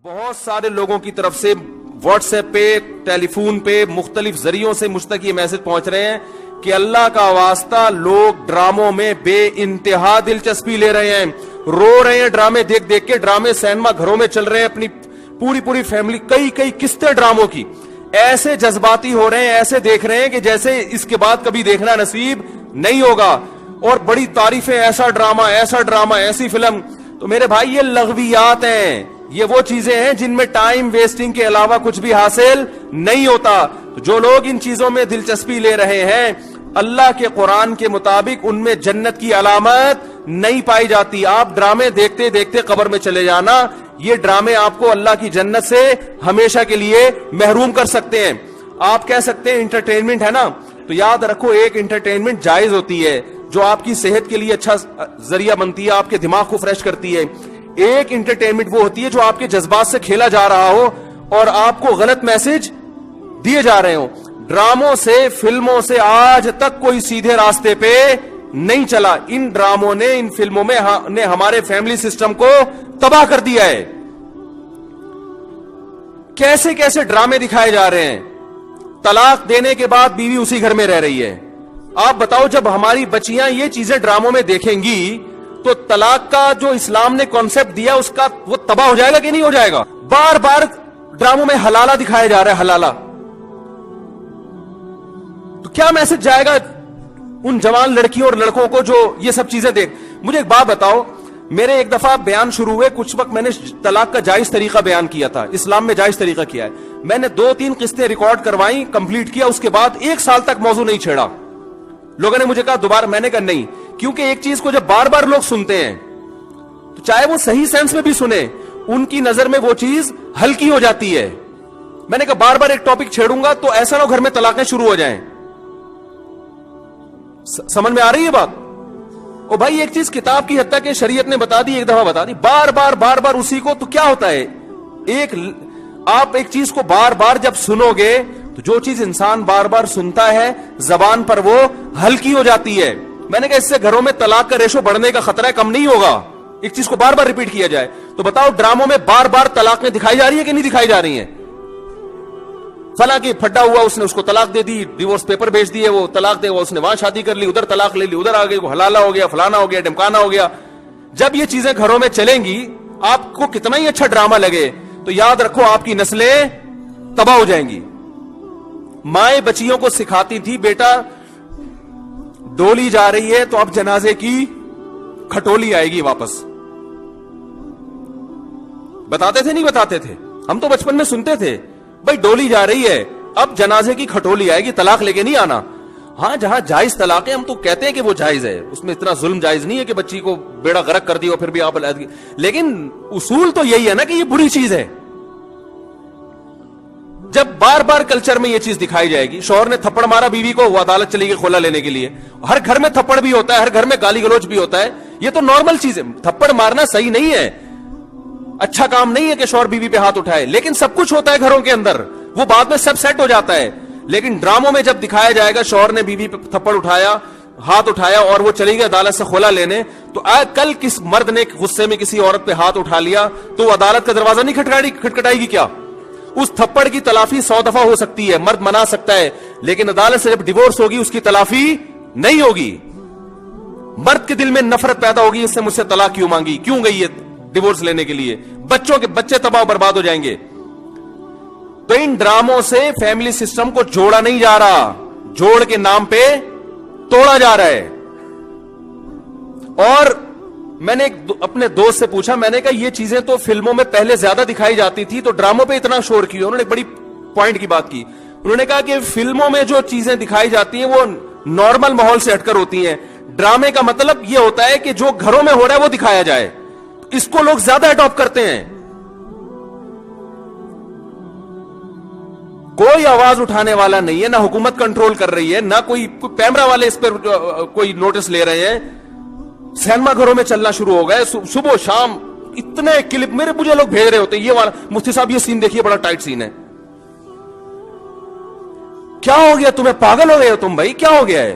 بہت سارے لوگوں کی طرف سے واٹس ایپ پہ، ٹیلی فون پہ، مختلف ذریعوں سے مجھ تک یہ میسج پہنچ رہے ہیں کہ اللہ کا واسطہ لوگ ڈراموں میں بے انتہا دلچسپی لے رہے ہیں، رو رہے ہیں ڈرامے دیکھ دیکھ کے. ڈرامے سینما گھروں میں چل رہے ہیں، اپنی پوری فیملی کئی قسطیں ڈراموں کی ایسے جذباتی ہو رہے ہیں، ایسے دیکھ رہے ہیں کہ جیسے اس کے بعد کبھی دیکھنا نصیب نہیں ہوگا. اور بڑی تعریفیں، ایسا ڈرامہ، ایسی فلم. تو میرے بھائی یہ لغویات ہیں، یہ وہ چیزیں ہیں جن میں ٹائم ویسٹنگ کے علاوہ کچھ بھی حاصل نہیں ہوتا. جو لوگ ان چیزوں میں دلچسپی لے رہے ہیں، اللہ کے قرآن کے مطابق ان میں جنت کی علامت نہیں پائی جاتی. آپ ڈرامے دیکھتے دیکھتے قبر میں چلے جانا، یہ ڈرامے آپ کو اللہ کی جنت سے ہمیشہ کے لیے محروم کر سکتے ہیں. آپ کہہ سکتے ہیں انٹرٹینمنٹ ہے نا، تو یاد رکھو ایک انٹرٹینمنٹ جائز ہوتی ہے جو آپ کی صحت کے لیے اچھا ذریعہ بنتی ہے، آپ کے دماغ کو فریش کرتی ہے. ایک انٹرٹینمنٹ وہ ہوتی ہے جو آپ کے جذبات سے کھیلا جا رہا ہو اور آپ کو غلط میسج دیے جا رہے ہوں. ڈراموں سے، فلموں سے آج تک کوئی سیدھے راستے پہ نہیں چلا. ان ڈراموں نے، ان فلموں میں نے ہمارے فیملی سسٹم کو تباہ کر دیا ہے. کیسے کیسے ڈرامے دکھائے جا رہے ہیں. طلاق دینے کے بعد بیوی اسی گھر میں رہ رہی ہے. آپ بتاؤ جب ہماری بچیاں یہ چیزیں ڈراموں میں دیکھیں گی تو طلاق کا جو اسلام نے کانسیپٹ دیا اس کا وہ تباہ ہو جائے گا کہ نہیں ہو جائے گا. بار بار ڈراموں میں حلالہ دکھایا جا رہا ہے، حلالہ. تو کیا میسج جائے گا ان جوان لڑکیوں اور لڑکوں کو جو یہ سب چیزیں دیکھ. مجھے ایک بات بتاؤ، میرے ایک دفعہ بیان شروع ہوئے، کچھ وقت میں نے طلاق کا جائز طریقہ بیان کیا تھا، اسلام میں جائز طریقہ کیا ہے. میں نے 2-3 قسطیں ریکارڈ کروائیں، کمپلیٹ کیا، اس کے بعد 1 سال تک موضوع نہیں چھیڑا. لوگوں نے مجھے کہا دوبارہ، میں نے کہا نہیں، کیونکہ ایک چیز کو جب بار بار لوگ سنتے ہیں تو چاہے وہ صحیح سینس میں بھی سنیں، ان کی نظر میں وہ چیز ہلکی ہو جاتی ہے. میں نے کہا بار بار ایک ٹاپک چھیڑوں گا تو ایسا نہ ہو گھر میں طلاقیں شروع ہو جائیں. سمجھ میں آ رہی ہے بات؟ او بھائی ایک چیز کتاب کی حد تک کہ شریعت نے بتا دی، ایک دفعہ بتا دی، بار بار اسی کو، تو کیا ہوتا ہے؟ آپ ایک چیز کو بار بار جب سنو گے تو جو چیز انسان بار بار سنتا ہے زبان پر وہ ہلکی ہو جاتی ہے. میں نے کہا اس سے گھروں میں طلاق کا ریشو بڑھنے کا خطرہ ہے، کم نہیں ہوگا ایک چیز کو بار بار ریپیٹ کیا جائے. تو بتاؤ ڈراموں میں بار بار طلاقیں دکھائی جا رہی ہیں کہ نہیں دکھائی جا رہی ہیں؟ فلاں کی پھڈا ہوا، اس نے اس کو طلاق دے دی، ڈیورس پیپر بھیج دیے، وہ طلاق دے گا، اس نے وہاں شادی کر لی، ادھر طلاق لے لی، ادھر آ گئی، وہ حلالہ ہو گیا، فلانا ہو گیا، ڈمکانا ہو گیا. جب یہ چیزیں گھروں میں چلیں گی، آپ کو کتنا ہی اچھا ڈرامہ لگے تو یاد رکھو آپ کی نسلیں تباہ ہو جائیں گی. مائیں بچیوں کو سکھاتی تھی، بیٹا ڈولی جا رہی ہے تو اب جنازے کی کھٹولی آئے گی واپس. بتاتے تھے نہیں بتاتے تھے؟ ہم تو بچپن میں سنتے تھے، بھائی ڈولی جا رہی ہے اب جنازے کی کھٹولی آئے گی، طلاق لے کے نہیں آنا. ہاں جہاں جائز طلاق ہے ہم تو کہتے ہیں کہ وہ جائز ہے، اس میں اتنا ظلم جائز نہیں ہے کہ بچی کو بیڑا غرق کر دیا پھر بھی آپ علیحدگی. لیکن اصول تو یہی ہے نا کہ یہ بری چیز ہے. جب بار بار کلچر میں یہ چیز دکھائی جائے گی، شوہر نے تھپڑ مارا بیوی کو، وہ عدالت چلی گئی خلا لینے کے لیے. ہر گھر میں تھپڑ بھی ہوتا ہے، ہر گھر میں گالی گلوچ بھی ہوتا ہے، یہ تو نارمل چیز ہے. تھپڑ مارنا صحیح نہیں ہے، اچھا کام نہیں ہے کہ شوہر بیوی پہ ہاتھ اٹھائے، لیکن سب کچھ ہوتا ہے گھروں کے اندر، وہ بعد میں سب سیٹ ہو جاتا ہے. لیکن ڈراموں میں جب دکھایا جائے گا شوہر نے بیوی پہ تھپڑ اٹھایا، ہاتھ اٹھایا اور وہ چلی گئی عدالت سے خلا لینے، تو کل کس مرد نے غصے میں کسی عورت پہ ہاتھ اٹھا لیا تو وہ عدالت کا دروازہ نہیں کھٹکھٹائے گی کیا؟ اس تھپڑ کی تلافی 100 دفعہ ہو سکتی ہے، مرد منا سکتا ہے، لیکن عدالت سے جب ڈیورس ہوگی اس کی تلافی نہیں ہوگی. مرد کے دل میں نفرت پیدا ہوگی، اس سے مجھ سے طلاق کیوں مانگی، کیوں گئی ہے ڈیورس لینے کے لیے. بچے تباہ برباد ہو جائیں گے. تو ان ڈراموں سے فیملی سسٹم کو جوڑا نہیں جا رہا، جوڑ کے نام پہ توڑا جا رہا ہے. اور میں نے اپنے دوست سے پوچھا، میں نے کہا یہ چیزیں تو فلموں میں پہلے زیادہ دکھائی جاتی تھی تو ڈراموں پہ اتنا شور کیوں؟ انہوں نے بڑی پوائنٹ کی بات کی. انہوں نے کہا کہ فلموں میں جو چیزیں دکھائی جاتی ہیں وہ نارمل ماحول سے ہٹ کر ہوتی ہیں. ڈرامے کا مطلب یہ ہوتا ہے کہ جو گھروں میں ہو رہا ہے وہ دکھایا جائے. اس کو لوگ زیادہ اڈاپٹ کرتے ہیں. کوئی آواز اٹھانے والا نہیں ہے، نہ حکومت کنٹرول کر رہی ہے، نہ کوئی کیمرہ والے اس پر کوئی نوٹس لے رہے ہیں. سینما گھروں میں چلنا شروع ہو گئے، صبح شام اتنے کلپ مجھے لوگ بھیج رہے ہوتے ہیں، یہ والا مفتی صاحب یہ سین دیکھیے بڑا ٹائٹ سین ہے. کیا ہو گیا تمہیں؟ پاگل ہو گئے ہو تم بھائی، کیا ہو گیا ہے؟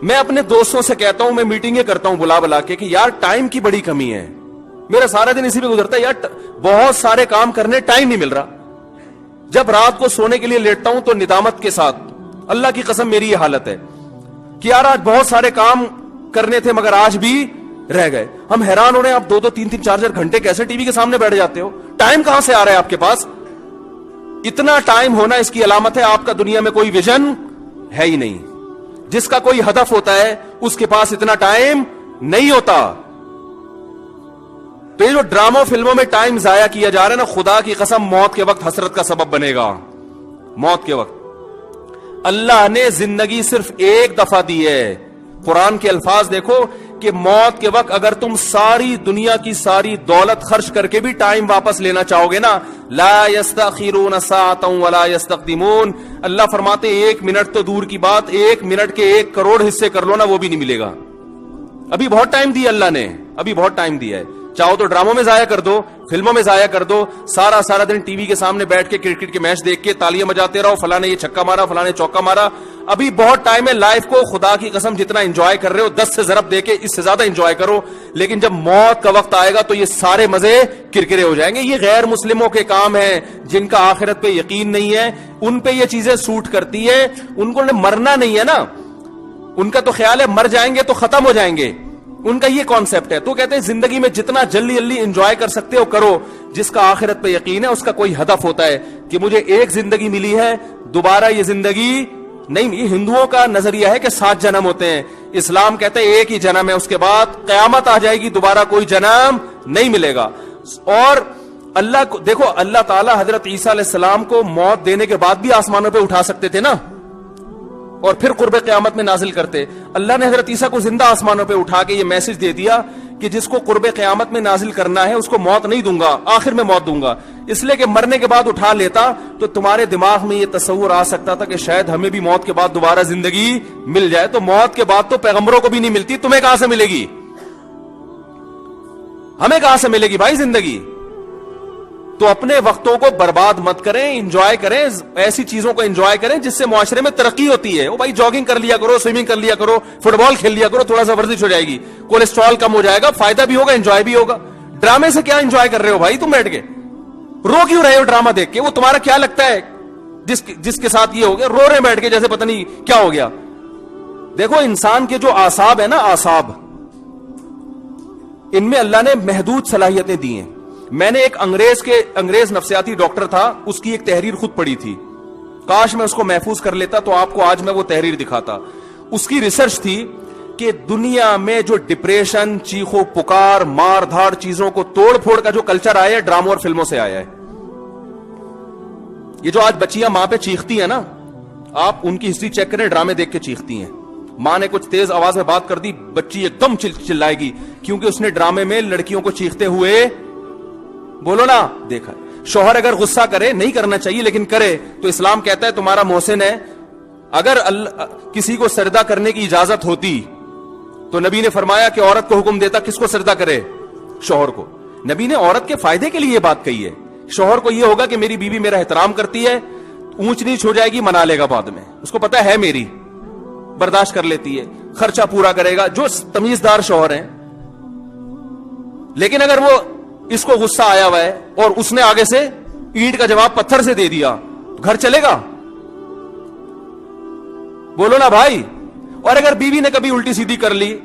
میں اپنے دوستوں سے کہتا ہوں، میں میٹنگیں کرتا ہوں بلا کے کہ یار ٹائم کی بڑی کمی ہے. میرا سارا دن اسی پہ گزرتا ہے یار, بہت سارے کام کرنے ٹائم نہیں مل رہا. جب رات کو سونے کے لیے لیٹتا ہوں تو ندامت کے ساتھ, اللہ کی قسم میری یہ حالت ہے کہ یار آج بہت سارے کام کرنے تھے مگر آج بھی رہ گئے. ہم حیران ہو رہے ہیں, آپ 2-2, 3-3, 4-4 گھنٹے کیسے ٹی وی کے سامنے بیٹھ جاتے ہو؟ ٹائم کہاں سے آ رہا ہے آپ کے پاس؟ اتنا ٹائم ہونا اس کی علامت ہے آپ کا دنیا میں کوئی ویژن ہے ہی نہیں. جس کا کوئی ہدف ہوتا ہے اس کے پاس اتنا ٹائم نہیں ہوتا. تو یہ جو ڈراموں فلموں میں ٹائم ضائع کیا جا رہا ہے نا, خدا کی قسم موت کے وقت حسرت کا سبب بنے گا. موت کے وقت اللہ نے زندگی صرف ایک دفعہ دی ہے. قرآن کے الفاظ دیکھو کہ موت کے وقت اگر تم ساری دنیا کی ساری دولت خرچ کر کے بھی ٹائم واپس لینا چاہو گے نا, لا یستأخرون ساعتا ولا یستقدمون, اللہ فرماتے 1 منٹ تو دور کی بات, 1 منٹ کے 1 کروڑ حصے کر لو نا وہ بھی نہیں ملے گا. ابھی بہت ٹائم دیا اللہ نے, ابھی بہت ٹائم دیا ہے. چاہو تو ڈراموں میں ضائع کر دو, فلموں میں ضائع کر دو, سارا دن ٹی وی کے سامنے بیٹھ کے کرکٹ کے میچ دیکھ کے تالیاں بجاتے رہو, فلاں نے یہ چھکا مارا, فلاں نے چوکا مارا. ابھی بہت ٹائم ہے. لائف کو خدا کی قسم جتنا انجوائے کر رہے ہو 10 سے ضرب دے کے اس سے زیادہ انجوائے کرو, لیکن جب موت کا وقت آئے گا تو یہ سارے مزے کرکرے ہو جائیں گے. یہ غیر مسلموں کے کام ہیں جن کا آخرت پہ یقین نہیں ہے, ان پہ یہ چیزیں سوٹ کرتی ہے. ان کو مرنا نہیں ہے نا, ان کا تو خیال ہے مر جائیں گے تو ختم ہو جائیں گے, ان کا یہ کانسیپٹ ہے. تو کہتے ہیں زندگی میں جتنا جلدی انجوائے کر سکتے ہو کرو. جس کا آخرت پہ یقین ہے اس کا کوئی ہدف ہوتا ہے کہ مجھے ایک زندگی ملی ہے, دوبارہ یہ زندگی نہیں. یہ ہندوؤں کا نظریہ ہے کہ 7 جنم ہوتے ہیں, اسلام کہتے ہیں ایک ہی جنم ہے, اس کے بعد قیامت آ جائے گی, دوبارہ کوئی جنم نہیں ملے گا. اور اللہ کو دیکھو, اللہ تعالیٰ حضرت عیسیٰ علیہ السلام کو موت دینے کے بعد بھی آسمانوں پہ اٹھا سکتے تھے نا, اور پھر قرب قیامت میں نازل کرتے. اللہ نے حضرت عیسیٰ کو زندہ آسمانوں پہ اٹھا کے یہ میسج دے دیا کہ جس کو قرب قیامت میں نازل کرنا ہے اس کو موت نہیں دوں گا, آخر میں موت دوں گا. اس لیے کہ مرنے کے بعد اٹھا لیتا تو تمہارے دماغ میں یہ تصور آ سکتا تھا کہ شاید ہمیں بھی موت کے بعد دوبارہ زندگی مل جائے. تو موت کے بعد تو پیغمبروں کو بھی نہیں ملتی, تمہیں کہاں سے ملے گی؟ ہمیں کہاں سے ملے گی بھائی زندگی؟ تو اپنے وقتوں کو برباد مت کریں, انجوائے کریں, ایسی چیزوں کو انجوائے کریں جس سے معاشرے میں ترقی ہوتی ہے. وہ بھائی جاگنگ کر لیا کرو, سوئمنگ کر لیا کرو, فٹ بال کھیل لیا کرو, تھوڑا سا ورزش ہو جائے گی, کولیسٹرول کم ہو جائے گا, فائدہ بھی ہوگا, انجوائے بھی ہوگا. ڈرامے سے کیا انجوائے کر رہے ہو بھائی تم بیٹھ کے؟ رو کیوں رہے ہو ڈرامہ دیکھ کے؟ وہ تمہارا کیا لگتا ہے جس کے ساتھ یہ ہو گیا, رو رہے بیٹھ کے جیسے پتہ نہیں کیا ہو گیا. دیکھو انسان کے جو اعصاب ہے نا, اعصاب, ان میں اللہ نے محدود صلاحیتیں دی ہیں. میں نے ایک انگریز نفسیاتی ڈاکٹر تھا, اس کی ایک تحریر خود پڑھی تھی, کاش میں اس کو محفوظ کر لیتا تو آپ کو آج میں وہ تحریر دکھاتا. اس کی ریسرچ تھی کہ دنیا میں جو ڈپریشن, چیخو پکار, مار دھاڑ, چیزوں کو توڑ پھوڑ کا جو کلچر آیا ہے ڈراموں اور فلموں سے آیا ہے. یہ جو آج بچیاں ماں پہ چیختی ہیں نا, آپ ان کی ہسٹری چیک کریں, ڈرامے دیکھ کے چیختی ہیں. ماں نے کچھ تیز آواز میں بات کر دی, بچی ایک دم چلائے گی, کیونکہ اس نے ڈرامے میں لڑکیوں کو چیختے ہوئے, بولو نا, دیکھا. شوہر اگر غصہ کرے, نہیں کرنا چاہیے لیکن کرے, تو اسلام کہتا ہے تمہارا محسن ہے. اگر کسی کو سجدہ کرنے کی اجازت ہوتی تو نبی نے فرمایا کہ عورت کو حکم دیتا کس کو سجدہ کرے؟ شوہر کو. نبی نے عورت کے فائدے کے لیے یہ بات کہی ہے. شوہر کو یہ ہوگا کہ میری بیوی میرا احترام کرتی ہے, اونچ نیچ ہو جائے گی منا لے گا, بعد میں اس کو پتا ہے میری, برداشت کر لیتی ہے, خرچہ پورا کرے گا, جو تمیزدار شوہر ہیں. لیکن اگر وہ اس کو غصہ آیا ہوا ہے اور اس نے آگے سے اینٹ کا جواب پتھر سے دے دیا, گھر چلے گا؟ بولو نا بھائی. اور اگر بیوی نے کبھی الٹی سیدھی کر لی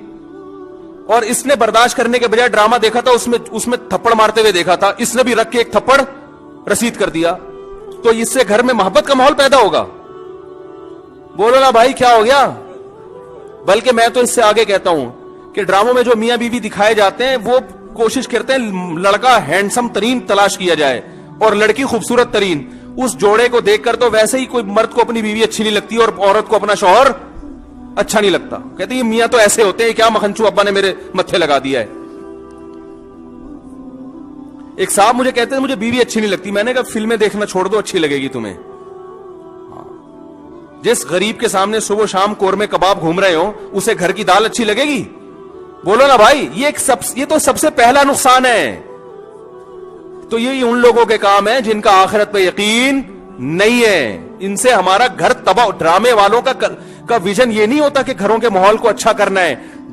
اور اس نے برداشت کرنے کے بجائے ڈرامہ دیکھا تھا, اس میں تھپڑ مارتے ہوئے دیکھا تھا, اس نے بھی رکھ کے ایک تھپڑ رسید کر دیا, تو اس سے گھر میں محبت کا ماحول پیدا ہوگا؟ بولو نا بھائی کیا ہو گیا؟ بلکہ میں تو اس سے آگے کہتا ہوں کہ ڈراموں میں جو میاں بیوی دکھائے جاتے ہیں وہ کوشش کرتے ہیں لڑکا ہینڈسم ترین تلاش کیا جائے اور لڑکی خوبصورت ترین. اس جوڑے کو دیکھ کر تو ویسے ہی کوئی مرد کو اپنی بیوی اچھی نہیں لگتی اور عورت کو اپنا شوہر اچھا نہیں لگتا. کہتے ہیں میاں تو ایسے ہوتے ہیں, کیا مکھنچو ابا نے میرے متھے لگا دیا ہے. ایک صاحب مجھے کہتے ہیں مجھے بیوی اچھی نہیں لگتی. میں نے کہا فلمیں دیکھنا چھوڑ دو, اچھی لگے گی تمہیں. جس غریب کے سامنے صبح شام قورمے کباب گھوم رہے ہو, اسے گھر کی دال اچھی لگے گی؟ بولو نا بھائی. یہ تو سب سے پہلا نقصان ہے. تو یہ ان لوگوں کے کام ہے جن کا آخرت پہ یقین نہیں ہے. ان سے ہمارا گھر تباہ. ڈرامے والوں کا ویژن یہ نہیں ہوتا کہ گھروں کے ماحول کو اچھا کرنا ہے.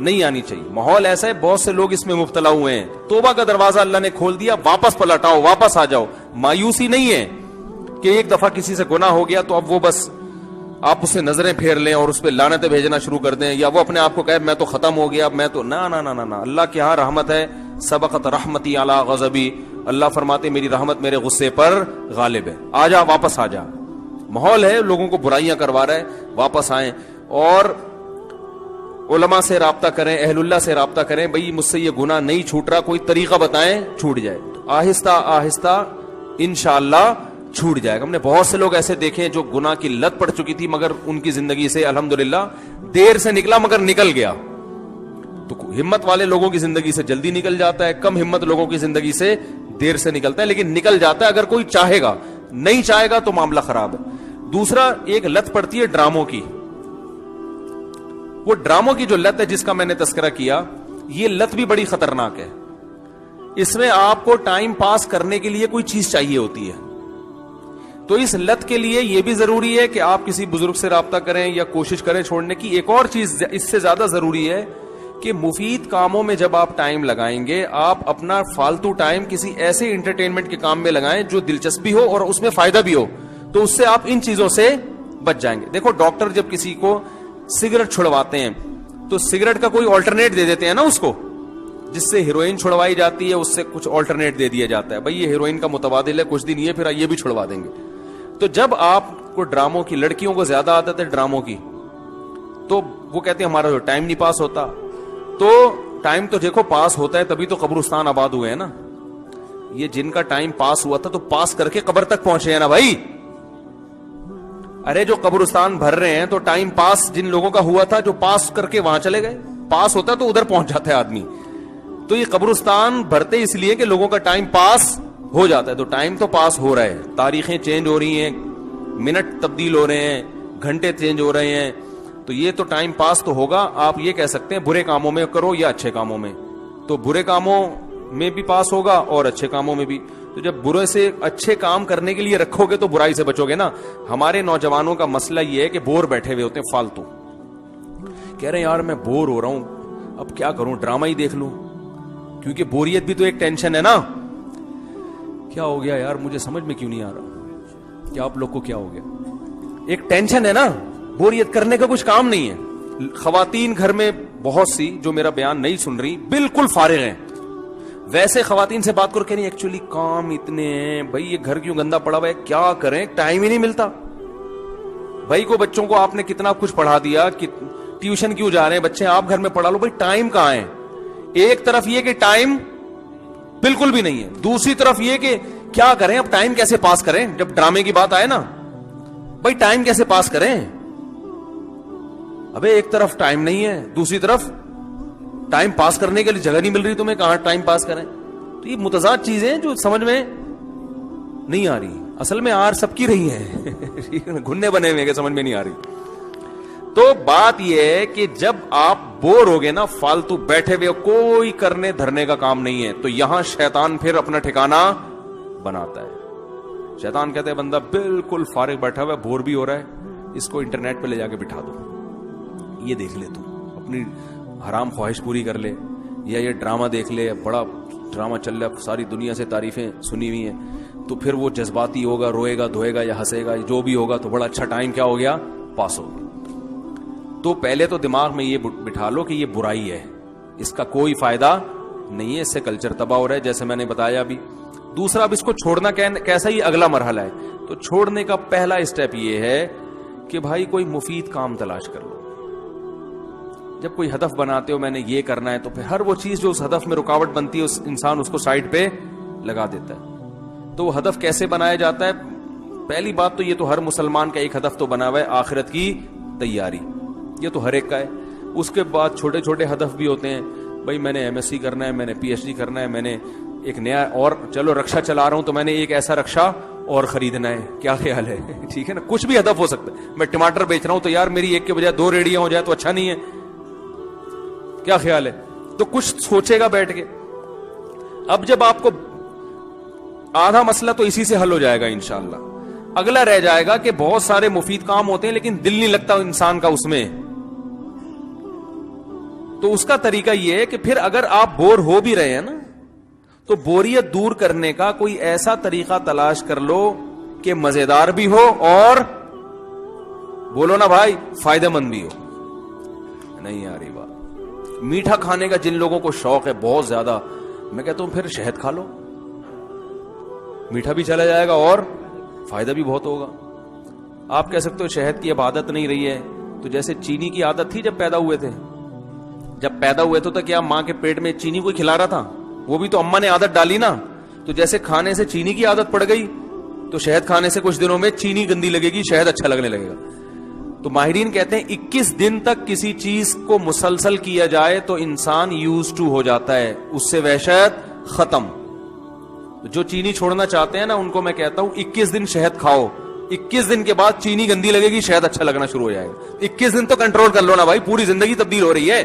نہیں آنی چاہیے. ماحول ایسا ہے, بہت سے لوگ اس میں مبتلا ہوئے ہیں. توبہ کا دروازہ اللہ نے کھول دیا, واپس پلٹ آؤ, واپس آ جاؤ. مایوسی نہیں ہے کہ ایک دفعہ کسی سے گناہ ہو گیا تو اب وہ بس آپ اس سے نظریں پھیر لیں اور اس پہ لعنتیں بھیجنا شروع کر دیں, یا وہ اپنے آپ کو کہے میں تو ختم ہو گیا, میں تو نا نا نا نا. اللہ کے ہاں رحمت ہے, سبقت رحمتی علی غضبی. اللہ فرماتے میری رحمت میرے غصے پر غالب ہے. آ جا, واپس آ جا. ماحول ہے لوگوں کو برائیاں کروا رہا ہے, واپس آئیں اور علماء سے رابطہ کریں, اہل اللہ سے رابطہ کریں. بھئی مجھ سے یہ گناہ نہیں چھوٹ رہا, کوئی طریقہ بتائیں چھوٹ جائے. آہستہ آہستہ انشاءاللہ چھوٹ جائے گا. ہم نے بہت سے لوگ ایسے دیکھے جو گناہ کی لت پڑ چکی تھی مگر ان کی زندگی سے الحمدللہ دیر سے نکلا مگر نکل گیا. تو ہمت والے لوگوں کی زندگی سے جلدی نکل جاتا ہے, کم ہمت لوگوں کی زندگی سے دیر سے نکلتا ہے, لیکن نکل جاتا ہے اگر کوئی چاہے گا. نہیں چاہے گا تو معاملہ خراب ہے. دوسرا ایک لت پڑتی ہے ڈراموں کی. وہ ڈراموں کی جو لت ہے جس کا میں نے تذکرہ کیا, یہ لت بھی بڑی خطرناک ہے. اس میں آپ کو ٹائم پاس کرنے کے لیے کوئی چیز چاہیے ہوتی ہے. تو اس لت کے لیے یہ بھی ضروری ہے کہ آپ کسی بزرگ سے رابطہ کریں یا کوشش کریں چھوڑنے کی. ایک اور چیز اس سے زیادہ ضروری ہے کہ مفید کاموں میں جب آپ ٹائم لگائیں گے, آپ اپنا فالتو ٹائم کسی ایسے انٹرٹینمنٹ کے کام میں لگائیں جو دلچسپی ہو اور اس میں فائدہ بھی ہو, تو اس سے آپ ان چیزوں سے بچ جائیں گے. دیکھو ڈاکٹر جب کسی کو سگریٹ چھڑواتے ہیں تو سگریٹ کا کوئی آلٹرنیٹ دے دیتے ہیں نا اس کو, جس سے ہیروئن چھڑوائی جاتی ہے اس سے کچھ آلٹرنیٹ دے دیا جاتا ہے. بھئی یہ ہیروئن کا متبادل ہے, کچھ دن یہ پھر یہ بھی چھڑوا دیں گے. تو جب آپ کو ڈراموں کی, لڑکیوں کو زیادہ عادت ہے ڈراموں کی, تو وہ کہتے ہیں ہمارا جو ٹائم نہیں پاس ہوتا. تو ٹائم تو دیکھو پاس ہوتا ہے تبھی تو قبرستان آباد ہوئے ہیں نا. یہ جن کا ٹائم پاس ہوا تھا تو پاس کر کے قبر تک پہنچے ہیں نا بھائی. ارے جو قبرستان بھر رہے ہیں تو ٹائم پاس جن لوگوں کا ہوا تھا جو پاس کر کے وہاں چلے گئے. پاس ہوتا تو ادھر پہنچ جاتا ہے آدمی. تو یہ قبرستان بھرتے اس لیے کہ لوگوں کا ٹائم پاس ہو جاتا ہے. تو ٹائم تو پاس ہو رہا ہے, تاریخیں چینج ہو رہی ہیں, منٹ تبدیل ہو رہے ہیں, گھنٹے چینج ہو رہے ہیں. تو یہ تو ٹائم پاس تو ہوگا. آپ یہ کہہ سکتے ہیں برے کاموں میں کرو یا اچھے کاموں میں, تو برے کاموں میں بھی پاس ہوگا اور اچھے کاموں میں بھی. تو جب برے سے اچھے کام کرنے کے لیے رکھو گے تو برائی سے بچو گے نا. ہمارے نوجوانوں کا مسئلہ یہ ہے کہ بور بیٹھے ہوئے ہوتے ہیں فالتو, کہہ رہے ہیں یار میں بور ہو رہا ہوں, اب کیا کروں, ڈرامہ ہی دیکھ لوں. کیونکہ بوریت بھی تو ایک ٹینشن ہے نا. کیا ہو گیا یار, مجھے سمجھ میں کیوں نہیں آ رہا, کیا آپ لوگ کو کیا ہو گیا, ایک ٹینشن ہے نا. بوریت کرنے کا کچھ کام نہیں ہے. خواتین گھر میں بہت سی جو میرا بیان نہیں سن رہی بالکل فارغ ہیں. ویسے خواتین سے بات کرو کہ نہیں ایکچولی کام اتنے ہیں بھائی, یہ گھر کیوں گندا پڑا ہوا ہے, کیا کریں, ٹائم ہی نہیں ملتا. بھائی کو بچوں کو آپ نے کتنا کچھ پڑھا دیا, ٹیوشن کیوں جا رہے ہیں بچے, آپ گھر میں پڑھا لو. بھائی ٹائم کہاں ہے. ایک طرف یہ کہ ٹائم بالکل بھی نہیں ہے, دوسری طرف یہ کہ کیا کریں, اب ٹائم کیسے پاس کریں. جب ڈرامے کی بات آئے نا, بھائی ٹائم کیسے پاس کریں. ابے ایک طرف ٹائم نہیں ہے, دوسری طرف ٹائم پاس کرنے کے لیے جگہ نہیں مل رہی تمہیں, کہاں ٹائم پاس کریں. تو یہ متضاد چیزیں جو سمجھ میں نہیں آ رہی. اصل میں آر سب کی رہی ہے, گھننے بنے ہوئے کہ سمجھ میں نہیں آ رہی. تو بات یہ ہے کہ جب آپ بور ہو گئے نا, فالتو بیٹھے ہوئے کوئی کرنے دھرنے کا کام نہیں ہے, تو یہاں شیطان پھر اپنا ٹھکانہ بناتا ہے. شیطان کہتے ہیں بندہ بالکل فارغ بیٹھا ہوا ہے, بور بھی ہو رہا ہے, اس کو انٹرنیٹ پہ لے جا کے بٹھا دو, یہ دیکھ لے تو اپنی حرام خواہش پوری کر لے, یا یہ ڈرامہ دیکھ لے, بڑا ڈرامہ چل رہا ہے, ساری دنیا سے تعریفیں سنی ہوئی ہیں. تو پھر وہ جذباتی ہوگا, روئے گا, دھوئے گا یا ہنسے گا, جو بھی ہوگا, تو بڑا اچھا ٹائم کیا ہو گیا, پاس ہو گیا. تو پہلے تو دماغ میں یہ بٹھا لو کہ یہ برائی ہے, اس کا کوئی فائدہ نہیں ہے, اس سے کلچر تباہ ہو رہا ہے جیسے میں نے بتایا ابھی. دوسرا, اب اس کو چھوڑنا کیسا, ہی اگلا مرحلہ ہے. تو چھوڑنے کا پہلا اسٹیپ یہ ہے کہ بھائی کوئی مفید کام تلاش کر لو. جب کوئی ہدف بناتے ہو میں نے یہ کرنا ہے, تو پھر ہر وہ چیز جو اس ہدف میں رکاوٹ بنتی ہے اس انسان اس کو سائڈ پہ لگا دیتا ہے. تو وہ ہدف کیسے بنایا جاتا ہے؟ پہلی بات تو یہ تو ہر مسلمان کا ایک ہدف تو بنا ہوا ہے, آخرت کی تیاری, یہ تو ہر ایک کا ہے. اس کے بعد چھوٹے چھوٹے ہدف بھی ہوتے ہیں, بھائی میں نے MS سی کرنا ہے, میں نے PhD کرنا ہے, میں نے ایک نیا, اور چلو رکشا چلا رہا ہوں تو میں نے ایک ایسا رکشا اور خریدنا ہے. کیا خیال ہے, ٹھیک ہے نا, کچھ بھی ہدف ہو سکتا ہے. میں ٹماٹر بیچ رہا ہوں تو یار میری ایک کے بجائے 2 ریڑیاں ہو جائے تو اچھا نہیں ہے, کیا خیال ہے. تو کچھ سوچے گا بیٹھ کے. اب جب آپ کو آدھا مسئلہ تو اسی سے حل ہو جائے گا انشاءاللہ. اگلا رہ جائے گا کہ بہت سارے مفید کام ہوتے ہیں لیکن دل نہیں لگتا انسان کا اس میں. تو اس کا طریقہ یہ ہے کہ پھر اگر آپ بور ہو بھی رہے ہیں نا تو بوریت دور کرنے کا کوئی ایسا طریقہ تلاش کر لو کہ مزیدار بھی ہو اور بولو نا بھائی فائدہ مند بھی ہو. نہیں آ رہی بات. میٹھا کھانے کا جن لوگوں کو شوق ہے بہت زیادہ, میں کہتا ہوں پھر شہد کھا لو, میٹھا بھی چلا جائے گا اور فائدہ بھی بہت ہوگا. آپ کہہ سکتے ہو شہد کی اب عادت نہیں رہی ہے, تو جیسے چینی کی عادت تھی جب پیدا ہوئے تھے, جب پیدا ہوئے تو کیا ماں کے پیٹ میں چینی کوئی کھلا رہا تھا؟ وہ بھی تو اماں نے عادت ڈالی نا. تو جیسے کھانے سے چینی کی عادت پڑ گئی تو شہد کھانے سے کچھ دنوں میں چینی گندی لگے گی, شہد اچھا لگنے لگے گا. تو ماہرین کہتے ہیں 21 دن تک کسی چیز کو مسلسل کیا جائے تو انسان یوز ٹو ہو جاتا ہے, اس سے وحشت ختم. جو چینی چھوڑنا چاہتے ہیں نا ان کو میں کہتا ہوں 21 دن شہد کھاؤ, 21 دن کے بعد چینی گندی لگے گی, شہد اچھا لگنا شروع ہو جائے گا. 21 دن تو کنٹرول کر لو نا بھائی, پوری زندگی تبدیل ہو رہی ہے.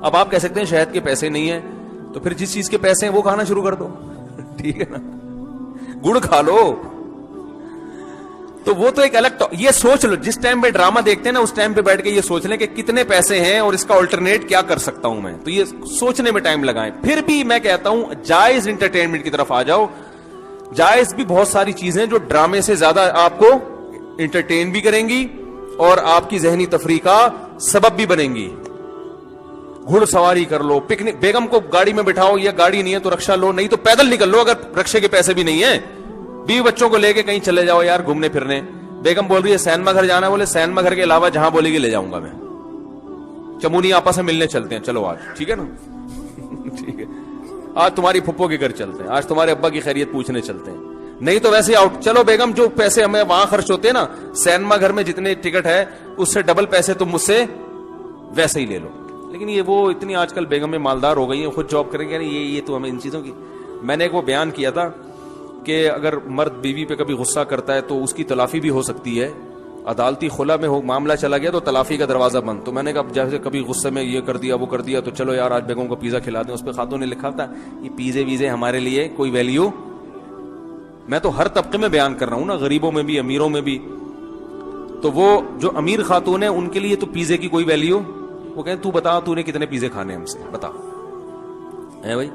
اب آپ کہہ سکتے ہیں شہد کے پیسے نہیں ہیں, تو پھر جس چیز کے پیسے ہیں وہ کھانا شروع کر دو. ٹھیک ہے نا, گڑ کھا لو. تو وہ تو ایک الگ یہ سوچ لو, جس ٹائم پہ ڈرامہ دیکھتے ہیں نا اس ٹائم پہ بیٹھ کے یہ سوچ لیں کہ کتنے پیسے ہیں اور اس کا الٹرنیٹ کیا کر سکتا ہوں میں, تو یہ سوچنے میں ٹائم لگائیں. پھر بھی میں کہتا ہوں جائز انٹرٹینمنٹ کی طرف آ جاؤ. جائز بھی بہت ساری چیزیں جو ڈرامے سے زیادہ آپ کو انٹرٹین بھی کریں گی اور آپ کی ذہنی تفریح کا سبب بھی بنیں گی. گھڑ سواری کر لو, پکنک, بیگم کو گاڑی میں بٹھاؤ, یا گاڑی نہیں ہے تو رکشا لو, نہیں تو پیدل نکل لو اگر رکشے کے پیسے بھی نہیں ہیں. بیوی بچوں کو لے کے کہیں چلے جاؤ یار گھومنے پھرنے. بیگم بول رہی ہے سینما گھر جانا, بولے سینما گھر کے علاوہ جہاں بولے گی لے جاؤں گا میں. چمونی آپس میں ملنے چلتے ہیں, چلو آج ٹھیک ہے نا, ٹھیک ہے آج تمہاری پھپھو کے گھر چلتے ہیں, آج تمہارے ابا کی خیریت پوچھنے چلتے ہیں. نہیں تو ویسے آؤٹ. چلو بیگم جو پیسے ہمیں وہاں خرچ ہوتے ہیں نا سینما گھر میں جتنے ٹکٹ ہے اس سے ڈبل پیسے تم مجھ سے ویسے ہی لے لو. لیکن یہ وہ اتنی آج کل بیگم میں مالدار ہو گئی ہیں, خود جاب کریں گے. یہ تو ہمیں ان چیزوں کی, میں نے ایک وہ بیان کیا تھا کہ اگر مرد بیوی پہ کبھی غصہ کرتا ہے تو اس کی تلافی بھی ہو سکتی ہے. عدالتی خلا میں معاملہ چلا گیا تو تلافی کا دروازہ بند. تو میں نے کہا جیسے کبھی غصے میں یہ کر دیا وہ کر دیا تو چلو یار آج بیگم کو پیزا کھلا دیں. اس پہ خاتون نے لکھا تھا یہ پیزے ویزے ہمارے لیے کوئی ویلیو. میں تو ہر طبقے میں بیان کر رہا ہوں نا, غریبوں میں بھی امیروں میں بھی. تو وہ جو امیر خاتون ہے ان کے لیے تو پیزے کی کوئی ویلیو. وہ کہیں تو بتا تو نے کتنے پیزے کھانے ہم سے بتا ہے بھائی.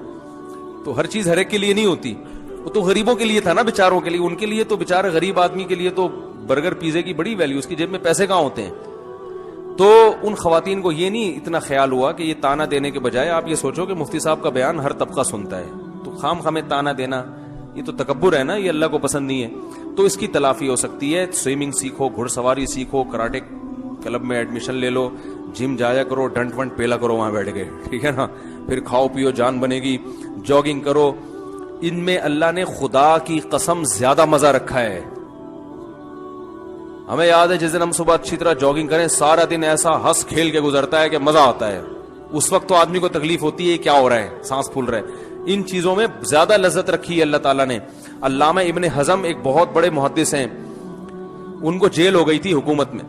تو ہر چیز ہر ایک کے لیے نہیں ہوتی. وہ تو غریبوں کے لیے تھا نا, بیچاروں کے لیے. ان کے لیے تو بیچارے غریب آدمی کے لیے تو برگر پیزے کی بڑی ویلیو, اس کی جیب میں پیسے کہاں ہوتے ہیں. تو ان خواتین کو یہ نہیں اتنا خیال ہوا کہ یہ تانا دینے کے بجائے آپ یہ سوچو کہ مفتی صاحب کا بیان ہر طبقہ سنتا ہے, تو خام خامے تانا دینا یہ تو تکبر ہے نا, یہ اللہ کو پسند نہیں ہے. تو اس کی تلافی ہو سکتی ہے. سوئمنگ سیکھو, گھڑ سواری سیکھو, کراٹے کلب میں ایڈمیشن لے لو, جم جایا کرو, ڈنٹ ونٹ پیلا کرو وہاں بیٹھ کے, ٹھیک ہے نا. پھر کھاؤ پیو جان بنے گی, جاگنگ کرو. ان میں اللہ نے خدا کی قسم زیادہ مزہ رکھا ہے. ہمیں یاد ہے جس دن ہم صبح اچھی طرح جاگنگ کریں سارا دن ایسا ہنس کھیل کے گزرتا ہے کہ مزہ آتا ہے. اس وقت تو آدمی کو تکلیف ہوتی ہے کیا ہو رہا ہے, سانس پھول رہا ہے. ان چیزوں میں زیادہ لذت رکھی ہے اللہ تعالیٰ نے. علامہ ابن حزم ایک بہت بڑے محدث ہیں, ان کو جیل ہو گئی تھی حکومت میں.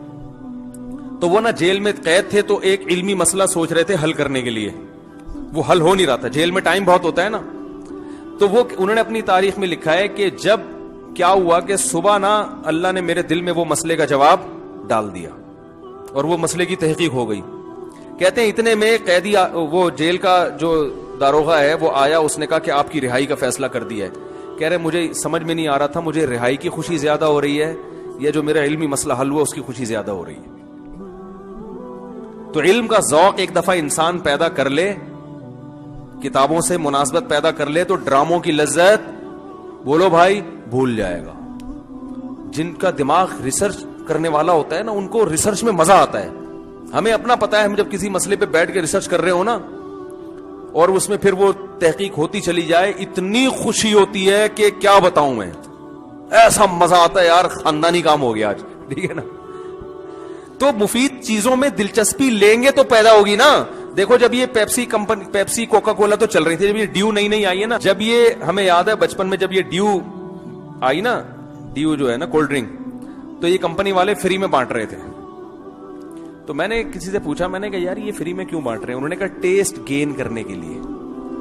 تو وہ نا جیل میں قید تھے تو ایک علمی مسئلہ سوچ رہے تھے حل کرنے کے لیے. وہ حل ہو نہیں رہا تھا, جیل میں ٹائم بہت ہوتا ہے نا. تو وہ انہوں نے اپنی تاریخ میں لکھا ہے کہ جب کیا ہوا کہ صبح نا اللہ نے میرے دل میں وہ مسئلے کا جواب ڈال دیا اور وہ مسئلے کی تحقیق ہو گئی. کہتے ہیں اتنے میں قیدی وہ جیل کا جو داروغہ ہے وہ آیا, اس نے کہا کہ آپ کی رہائی کا فیصلہ کر دیا ہے. کہہ رہے مجھے سمجھ میں نہیں آ رہا تھا مجھے رہائی کی خوشی زیادہ ہو رہی ہے یا جو میرا علمی مسئلہ حل ہوا اس کی خوشی زیادہ ہو رہی ہے. تو علم کا ذوق ایک دفعہ انسان پیدا کر لے, کتابوں سے مناسبت پیدا کر لے, تو ڈراموں کی لذت بولو بھائی بھول جائے گا. جن کا دماغ ریسرچ کرنے والا ہوتا ہے نا ان کو ریسرچ میں مزہ آتا ہے. ہمیں اپنا پتا ہے, ہم جب کسی مسئلے پہ بیٹھ کے ریسرچ کر رہے ہو نا اور اس میں پھر وہ تحقیق ہوتی چلی جائے, اتنی خوشی ہوتی ہے کہ کیا بتاؤں میں, ایسا مزہ آتا ہے یار, خاندانی کام ہو گیا آج, ٹھیک ہے نا. تو مفید چیزوں میں دلچسپی لیں گے تو پیدا ہوگی نا. دیکھو جب یہ Pepsi company, Pepsi Coca Cola تو چل رہی تھی, جب یہ ڈیو نئی آئی ہے نا, جب یہ ہمیں یاد ہے بچپن میں جب یہ ڈیو آئی نا, ڈیو جو ہے نا کولڈ ڈرنک, تو یہ کمپنی والے فری میں بانٹ رہے تھے. تو میں نے کسی سے پوچھا, میں نے کہا یار یہ فری میں کیوں بانٹ رہے ہیں؟ انہوں نے کہا ٹیسٹ گین کرنے کے لیے.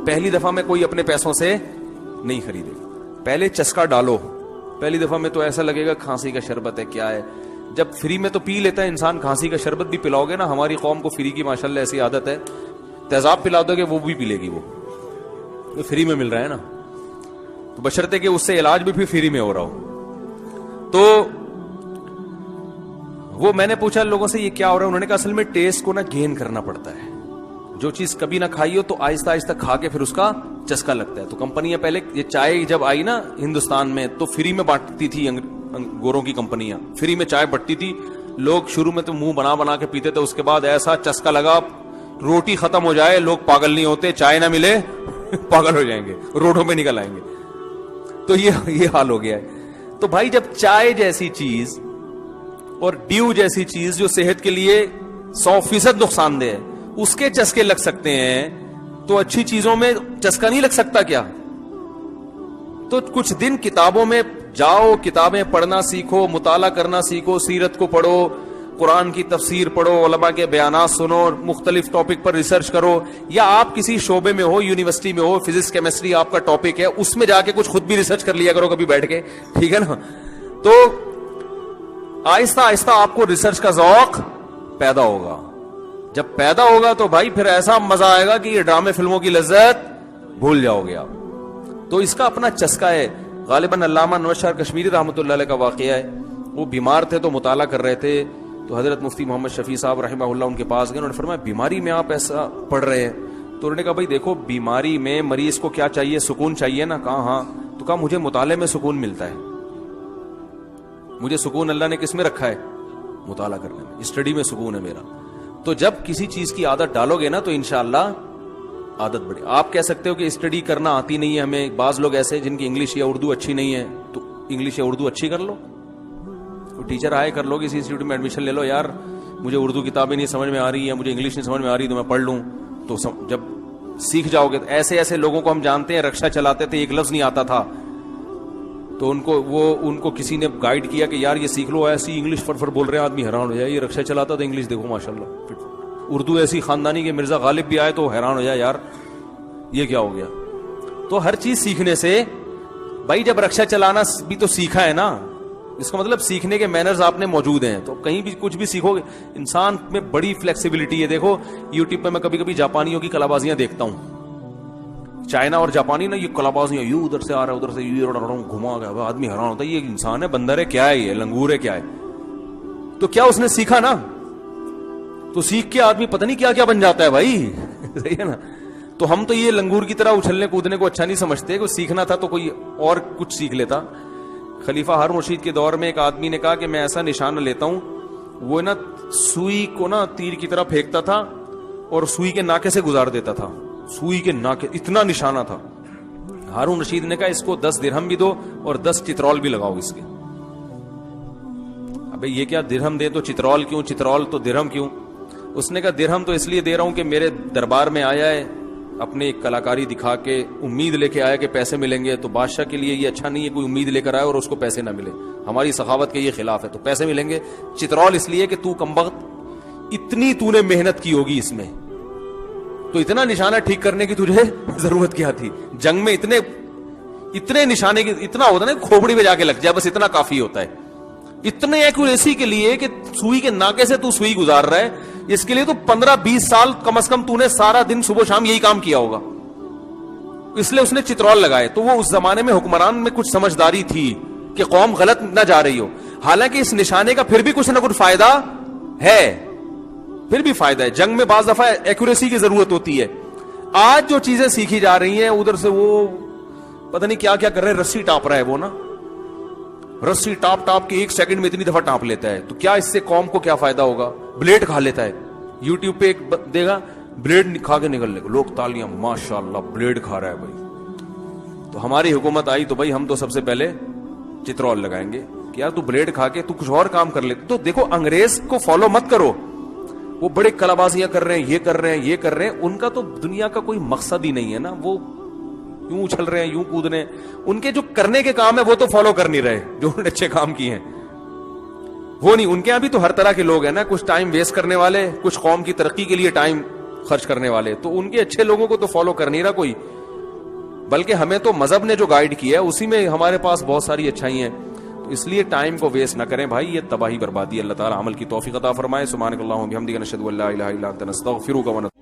پہلی دفعہ میں کوئی اپنے پیسوں سے نہیں خریدے, پہلے چسکا ڈالو. پہلی دفعہ میں تو ایسا لگے گا کھانسی کا شربت ہے کیا ہے, جب فری میں تو پی لیتا ہے انسان, کھانسی کا شربت بھی پلاؤ گے نا, ہماری قوم کو فری کی ماشاءاللہ ایسی عادت ہے, تیزاب پلا دو گے وہ بھی پی لے گی, وہ فری میں مل رہا ہے نا, تو بشرطے کہ اس سے علاج بھی پھر فری میں ہو رہا ہو. تو وہ میں نے پوچھا لوگوں سے یہ کیا ہو رہا ہے, انہوں نے کہا اصل میں ٹیسٹ کو نا گین کرنا پڑتا ہے, جو چیز کبھی نہ کھائی ہو تو آہستہ آہستہ کھا کے پھر اس کا چسکا لگتا ہے. تو کمپنیاں پہلے یہ چائے جب آئی نا ہندوستان میں تو فری میں بانٹتی تھی, گوروں کی کمپنیاں فری میں چائے بٹتی تھی, لوگ شروع میں تو منہ بنا بنا کے پیتے تھے, اس کے بعد ایسا چسکا لگا, روٹی ختم ہو جائے لوگ پاگل نہیں ہوتے, چائے نہ ملے پاگل ہو جائیں گے, روڈوں پہ نکل آئیں گے. تو یہ حال ہو گیا ہے. تو بھائی جب چائے جیسی چیز اور ڈیو جیسی چیز جو صحت کے لیے 100% نقصان دہ ہے اس کے چسکے لگ سکتے ہیں, تو اچھی چیزوں میں چسکا نہیں لگ سکتا کیا؟ تو کچھ دن کتابوں میں جاؤ, کتابیں پڑھنا سیکھو, مطالعہ کرنا سیکھو, سیرت کو پڑھو, قرآن کی تفسیر پڑھو, علماء کے بیانات سنو, مختلف ٹاپک پر ریسرچ کرو, یا آپ کسی شعبے میں ہو, یونیورسٹی میں ہو, فزکس کیمسٹری آپ کا ٹاپک ہے, اس میں جا کے کچھ خود بھی ریسرچ کر لیا کرو کبھی بیٹھ کے, ٹھیک ہے نا. تو آہستہ آہستہ آپ کو ریسرچ کا ذوق پیدا ہوگا. جب پیدا ہوگا تو بھائی پھر ایسا مزہ آئے گا کہ یہ ڈرامے فلموں کی لذت بھول جاؤ گے آپ. تو اس کا اپنا چسکا ہے. غالباً علامہ نواز شاہ کشمیری رحمۃ اللہ علیہ کا واقعہ ہے, وہ بیمار تھے تو مطالعہ کر رہے تھے, تو حضرت مفتی محمد شفیع صاحب رحمہ اللہ ان کے پاس گئے, انہوں نے فرمایا بیماری میں آپ ایسا پڑھ رہے ہیں؟ تو انہوں نے کہا بھائی دیکھو بیماری میں مریض کو کیا چاہیے, سکون چاہیے نا. کہا ہاں. تو کہا مجھے مطالعے میں سکون ملتا ہے, مجھے سکون اللہ نے کس میں رکھا ہے؟ مطالعہ کرنے میں, اسٹڈی میں سکون ہے میرا. تو جب کسی چیز کی عادت ڈالو گے نا تو انشاءاللہ عادت بڑھے. آپ کہہ سکتے ہو کہ اسٹڈی کرنا آتی نہیں ہے ہمیں, بعض لوگ ایسے جن کی انگلش یا اردو اچھی نہیں ہے, تو انگلش یا اردو اچھی کر لو, ٹیچر آئے کر لو, کسی انسٹیٹیوٹ میں ایڈمیشن لے لو, یار مجھے اردو کتابیں نہیں سمجھ میں آ رہی ہیں, مجھے انگلش نہیں سمجھ میں آ رہی, تو میں پڑھ لوں. تو جب سیکھ جاؤ گے, ایسے ایسے لوگوں کو ہم جانتے ہیں, رکشا چلاتے تھے ایک لفظ نہیں آتا تھا, تو ان کو کسی نے گائیڈ کیا کہ یار یہ سیکھ لو, ایسی انگلش فر بول رہے ہیں, آدمی حیران ہو جائے, یہ رکشا چلاتا تھا انگلش دیکھو ماشاءاللہ. اردو ایسی خاندانی کہ مرزا غالب بھی آئے تو حیران ہو جائے, یار یہ کیا ہو گیا. تو ہر چیز سیکھنے سے, بھائی جب رکشا چلانا بھی تو سیکھا ہے نا, اس کا مطلب سیکھنے کے مینرز آپ نے موجود ہیں, تو کہیں بھی کچھ بھی سیکھو گے. انسان میں بڑی فلیکسیبلٹی ہے. دیکھو یوٹیوب پہ میں کبھی کبھی جاپانیوں کی کلابازیاں دیکھتا ہوں, چائنا اور جاپانی نا, یہ کلابازیاں یوں ادھر سے آ رہا ہے ادھر سے گھما گیا, آدمی حیران ہوتا ہے یہ انسان ہے, بندر ہے, کیا ہے, یہ لنگور ہے, کیا ہے. تو کیا اس نے سیکھا نا, تو سیکھ کے آدمی پتہ نہیں کیا کیا بن جاتا ہے بھائی, صحیح ہے نا. تو ہم تو یہ لنگور کی طرح اچھلنے کودنے کو اچھا نہیں سمجھتے, کہ سیکھنا تھا تو کوئی اور کچھ سیکھ لیتا. خلیفہ ہارون رشید کے دور میں ایک آدمی نے کہا کہ میں ایسا نشانہ لیتا ہوں, وہ نا سوئی کو نا تیر کی طرح پھینکتا تھا اور سوئی کے ناکے سے گزار دیتا تھا, سوئی کے ناکے, اتنا نشانہ تھا. ہارون رشید نے کہا اس کو 10 درہم بھی دو اور 10 چترول بھی لگاؤ اس کے. ابے یہ کیا درہم دے تو چترول کیوں, چترول تو درہم کیوں؟ اس نے کہا درہم تو اس لیے دے رہا ہوں کہ میرے دربار میں آیا ہے, اپنے کلاکاری دکھا کے امید لے کے آیا کہ پیسے ملیں گے, تو بادشاہ کے لیے یہ اچھا نہیں ہے کوئی امید لے کر آئے اور اس کو پیسے نہ ملے, ہماری سخاوت کے یہ خلاف ہے, تو پیسے ملیں گے. چترول اس لیے کہ تو کمبخت اتنی تو نے محنت کی ہوگی اس میں, تو اتنا نشانہ ٹھیک کرنے کی تجھے ضرورت کیا تھی؟ جنگ میں اتنے نشانے کی اتنا ہوتا ہے نا, کھوپڑی میں جا کے لگ جائے بس اتنا کافی ہوتا ہے. اتنے ایکوریسی کے لیے کہ سوئی کے ناکے سے تو سوئی گزار رہا ہے, اس کے لیے تو 15-20 سال کم از کم تو نے سارا دن صبح شام یہی کام کیا ہوگا, اس لیے اس نے چترول لگائے. تو وہ اس زمانے میں حکمران میں کچھ سمجھداری تھی کہ قوم غلط نہ جا رہی ہو, حالانکہ اس نشانے کا پھر بھی کچھ نہ کچھ فائدہ ہے, پھر بھی فائدہ ہے. جنگ میں بعض دفعہ ایکوریسی کی ضرورت ہوتی ہے. آج جو چیزیں سیکھی جا رہی ہیں ادھر سے وہ پتہ نہیں کیا کیا کر رہے ہیں, رسی ٹاپ رہا ہے وہ نا, رسی ٹاپ کے 1 سیکنڈ میں اتنی دفعہ ٹاپ لیتا ہے, تو کیا اس سے قوم کو کیا فائدہ ہوگا؟ بلیڈ کھا لیتا ہے. یوٹیوب پہ ایک دے گا بلیڈ کھا کے نکلنے کو, لوگ تالیاں, ماشاءاللہ بلیڈ کھا رہا ہے بھائی. تو ہماری حکومت آئی تو بھائی ہم تو سب سے پہلے چترول لگائیں گے کہ یار تو بلیڈ کھا کے تو کچھ اور کام کر لیتے. تو دیکھو انگریز کو فالو مت کرو, وہ بڑے کلابازیاں کر رہے ہیں, یہ کر رہے ہیں, یہ کر رہے ہیں, ان کا تو دنیا کا کوئی مقصد ہی نہیں ہے نا, وہ یوں اچھل رہے ہیں, یوں کود رہے ہیں. ان کے جو کرنے کے کام ہے وہ تو فالو کر نہیں رہے, جو انہوں نے اچھے کام کیے ہیں وہ نہیں. ان کے یہاں بھی تو ہر طرح کے لوگ ہیں نا, کچھ ٹائم ویسٹ کرنے والے, کچھ قوم کی ترقی کے لیے ٹائم خرچ کرنے والے. تو ان کے اچھے لوگوں کو تو فالو کر نہیں رہا کوئی, بلکہ ہمیں تو مذہب نے جو گائیڈ کیا ہے اسی میں ہمارے پاس بہت ساری اچھائی ہیں. اس لیے ٹائم کو ویسٹ نہ کریں بھائی, یہ تباہی بربادی. اللہ تعالیٰ عمل کی توفیق عطا فرمائے. سبحانک اللہم و بحمدک نشہد ان لا الہ الا انت نستغفرک و نتوب